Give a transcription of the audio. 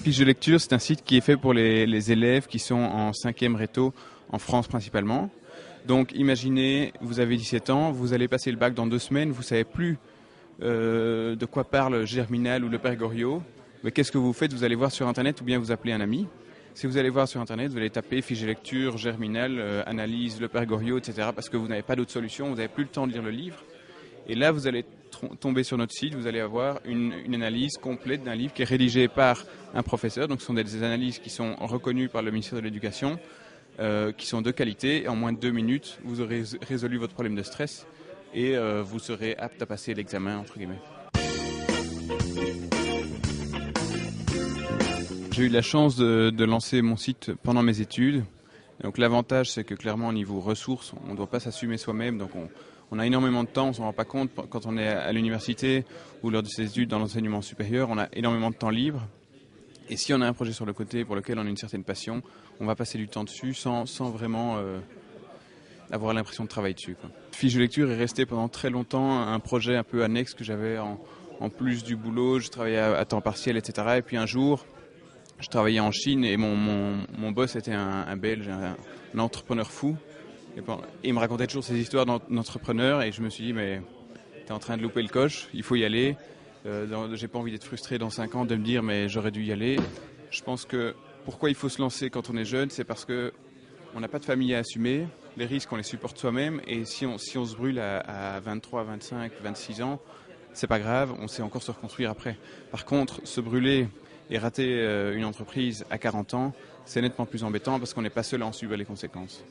Fiche de lecture, c'est un site qui est fait pour les élèves qui sont en 5e réto, en France principalement. Donc imaginez, vous avez 17 ans, vous allez passer le bac dans 2 semaines, vous ne savez plus de quoi parle Germinal ou le Père Goriot. Mais qu'est-ce que vous faites? Vous allez voir sur Internet ou bien vous appelez un ami. Si vous allez voir sur Internet, vous allez taper fiche de lecture, Germinal, analyse, le Père Goriot, etc. parce que vous n'avez pas d'autre solution, vous n'avez plus le temps de lire le livre. Et là, vous allez tomber sur notre site, vous allez avoir une analyse complète d'un livre qui est rédigé par un professeur. Donc ce sont des analyses qui sont reconnues par le ministère de l'Éducation, qui sont de qualité. Et en moins de 2 minutes, vous aurez résolu votre problème de stress et vous serez apte à passer l'examen, entre guillemets. J'ai eu la chance de lancer mon site pendant mes études. Donc l'avantage, c'est que clairement, au niveau ressources, on ne doit pas s'assumer soi-même. Donc on a énormément de temps, on ne s'en rend pas compte. Quand on est à l'université ou lors de ses études dans l'enseignement supérieur, on a énormément de temps libre. Et si on a un projet sur le côté pour lequel on a une certaine passion, on va passer du temps dessus sans vraiment avoir l'impression de travailler dessus, quoi. Fiche de lecture est resté pendant très longtemps un projet un peu annexe que j'avais en plus du boulot. Je travaillais à temps partiel, etc. Et puis un jour, je travaillais en Chine et mon boss était un Belge, un entrepreneur fou. Et il me racontait toujours ces histoires d'entrepreneurs et je me suis dit, mais t'es en train de louper le coche, il faut y aller. J'ai pas envie d'être frustré dans 5 ans de me dire, mais j'aurais dû y aller. Je pense que pourquoi il faut se lancer quand on est jeune, c'est parce que on n'a pas de famille à assumer, les risques on les supporte soi-même et si on se brûle à 23, 25, 26 ans, c'est pas grave, on sait encore se reconstruire après. Par contre, se brûler et rater une entreprise à 40 ans, c'est nettement plus embêtant parce qu'on n'est pas seul à en subir les conséquences.